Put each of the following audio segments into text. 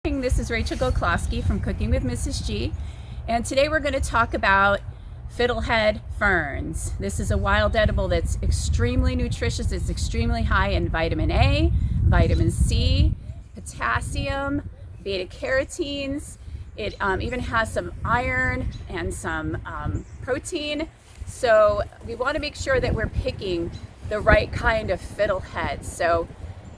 This is Rachel Goklowski from Cooking with Mrs. G, and today we're going to talk about fiddlehead ferns. This is a wild edible that's extremely nutritious. It's extremely high in vitamin A, vitamin C, potassium, beta carotenes. It even has some iron and some protein. So we want to make sure that we're picking the right kind of fiddlehead. So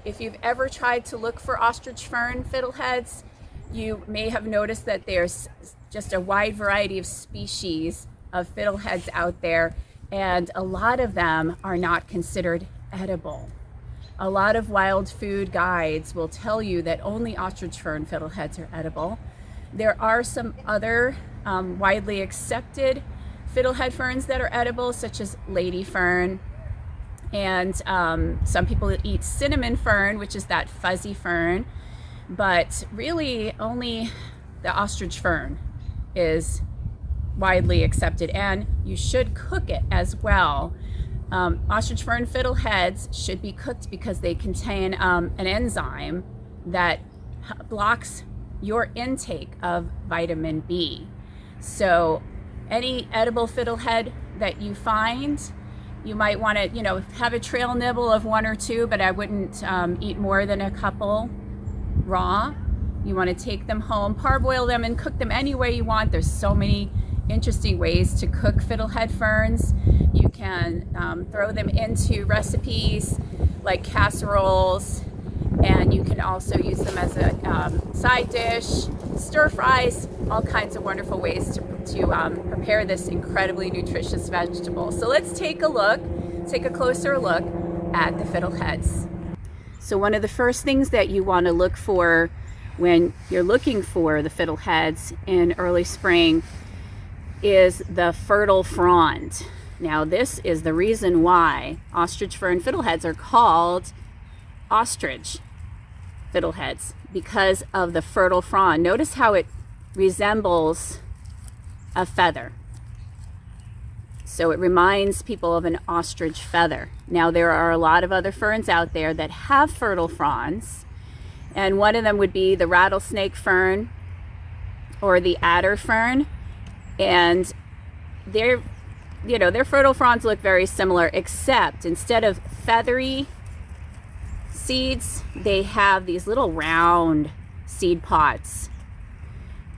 if you've ever tried to look for ostrich fern fiddleheads, you may have noticed that there's just a wide variety of species of fiddleheads out there, and a lot of them are not considered edible. A lot of wild food guides will tell you that only ostrich fern fiddleheads are edible. There are some other widely accepted fiddlehead ferns that are edible, such as lady fern, and some people eat cinnamon fern, which is that fuzzy fern, but really only the ostrich fern is widely accepted, and you should cook it as well. Ostrich fern fiddleheads should be cooked because they contain an enzyme that blocks your intake of vitamin B. So any edible fiddlehead that you find, you might want to, have a trail nibble of one or two, but I wouldn't eat more than a couple raw. You want to take them home, parboil them, and cook them any way you want. There's so many interesting ways to cook fiddlehead ferns. You can throw them into recipes like casseroles, and you can also use them as a side dish, stir fries, all kinds of wonderful ways to prepare this incredibly nutritious vegetable. So let's take a closer look at the fiddleheads. So one of the first things that you want to look for when you're looking for the fiddleheads in early spring is the fertile frond. Now this is the reason why ostrich fern fiddleheads are called ostrich fiddleheads, because of the fertile frond. Notice how it resembles a feather. So it reminds people of an ostrich feather. Now there are a lot of other ferns out there that have fertile fronds, and one of them would be the rattlesnake fern or the adder fern, and their fertile fronds look very similar, except instead of feathery seeds, they have these little round seed pods.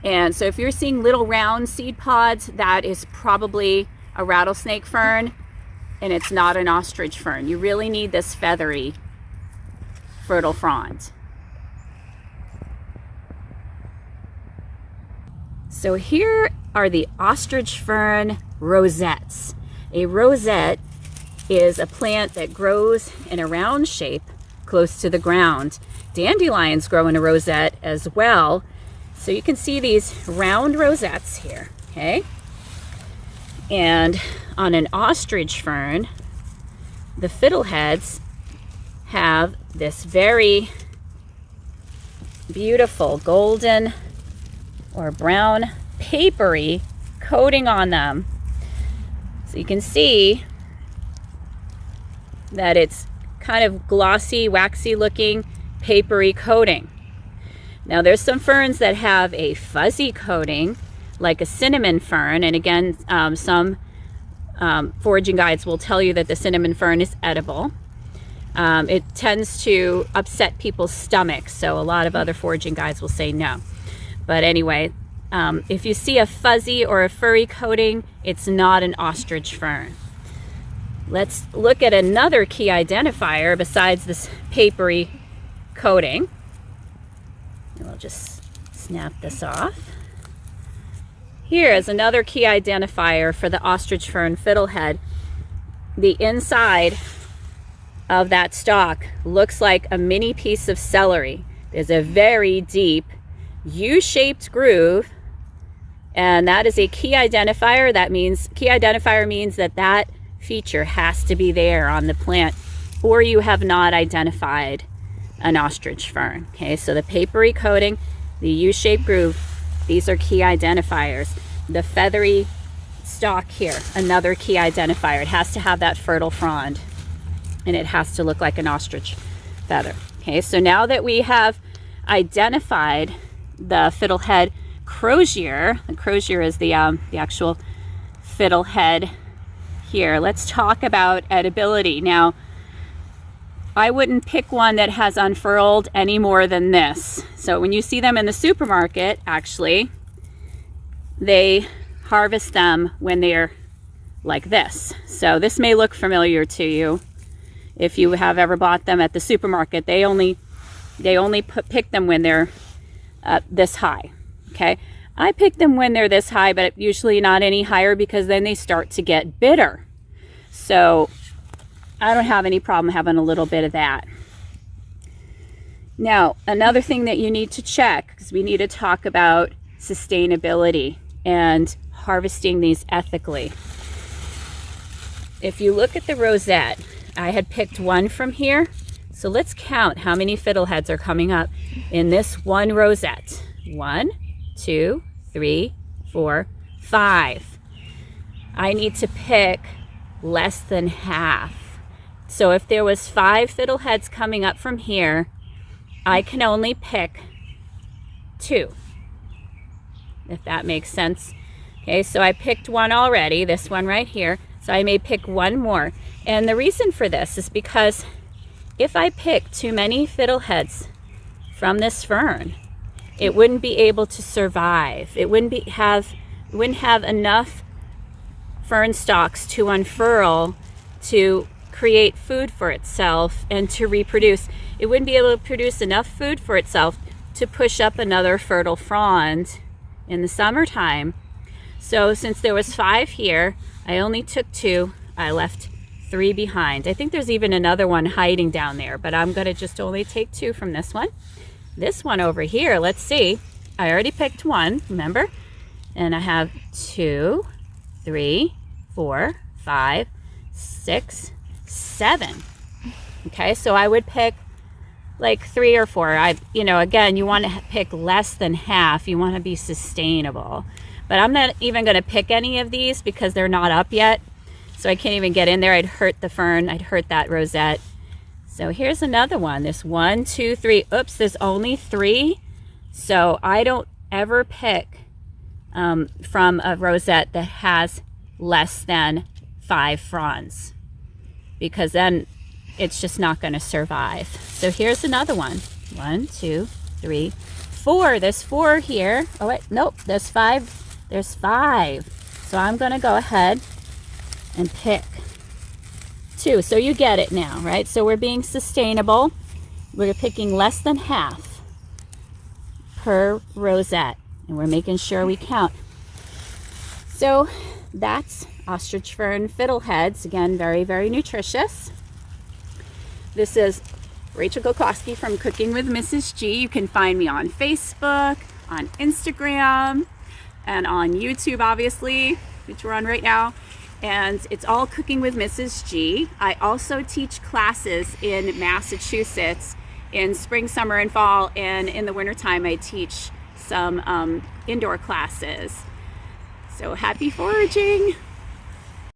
And so if you're seeing little round seed pods, that is probably a rattlesnake fern, and it's not an ostrich fern. You really need this feathery fertile frond. So here are the ostrich fern rosettes. A rosette is a plant that grows in a round shape close to the ground. Dandelions grow in a rosette as well. So you can see these round rosettes here, okay? And on an ostrich fern, the fiddleheads have this very beautiful golden or brown papery coating on them. So you can see that it's kind of glossy, waxy looking, papery coating. Now there's some ferns that have a fuzzy coating, like a cinnamon fern, and again, some foraging guides will tell you that the cinnamon fern is edible. It tends to upset people's stomachs, so a lot of other foraging guides will say no. But anyway, if you see a fuzzy or a furry coating, it's not an ostrich fern. Let's look at another key identifier besides this papery coating. And we'll just snap this off. Here is another key identifier for the ostrich fern fiddlehead. The inside of that stalk looks like a mini piece of celery. There's a very deep U-shaped groove, and that is a key identifier. Key identifier means that feature has to be there on the plant, or you have not identified an ostrich fern. Okay, so the papery coating, the U-shaped groove, these are key identifiers. The feathery stalk here, another key identifier. It has to have that fertile frond, and it has to look like an ostrich feather. Okay, so now that we have identified the fiddlehead crozier. The crozier is the actual fiddlehead here. Let's talk about edibility. Now, I wouldn't pick one that has unfurled any more than this. So when you see them in the supermarket, actually, they harvest them when they're like this. So this may look familiar to you if you have ever bought them at the supermarket. They only pick them when they're this high. Okay, I pick them when they're this high, but usually not any higher, because then they start to get bitter. So I don't have any problem having a little bit of that. Now, another thing that you need to check, because we need to talk about sustainability and harvesting these ethically. If you look at the rosette, I had picked one from here. So let's count how many fiddleheads are coming up in this one rosette. 1, 2, 3, 4, 5. I need to pick less than half. So if there was 5 fiddleheads coming up from here, I can only pick 2, if that makes sense. Okay, so I picked one already, this one right here, so I may pick one more. And the reason for this is because if I pick too many fiddleheads from this fern, it wouldn't be able to survive. It wouldn't have enough fern stalks to unfurl to create food for itself and to reproduce. It wouldn't be able to produce enough food for itself to push up another fertile frond in the summertime. So since there was 5 here, I only took 2. I left 3 behind. I think there's even another one hiding down there, but I'm going to just only take 2 from this one. This one over here, let's see. I already picked 1, remember? And I have 2, 3, 4, 5, 6, 7. Okay, so I would pick like 3 or 4. Again, you want to pick less than half. You want to be sustainable. But I'm not even going to pick any of these because they're not up yet. So I can't even get in there. I'd hurt the fern. I'd hurt that rosette. So here's another one. This 1, 2, 3. Oops, there's only 3. So I don't ever pick from a rosette that has less than 5 fronds, because then it's just not going to survive. So here's another one. 1, 2, 3, 4. There's 4 here. Oh wait, nope, there's 5. There's 5. So I'm going to go ahead and pick 2. So you get it now, right? So we're being sustainable. We're picking less than half per rosette, and we're making sure we count. So that's ostrich fern fiddleheads. Again, very, very nutritious. This is Rachel Golkowski from Cooking with Mrs. G. You can find me on Facebook, on Instagram, and on YouTube, obviously, which we're on right now. And it's all Cooking with Mrs. G. I also teach classes in Massachusetts in spring, summer, and fall. And in the wintertime, I teach some indoor classes. So happy foraging!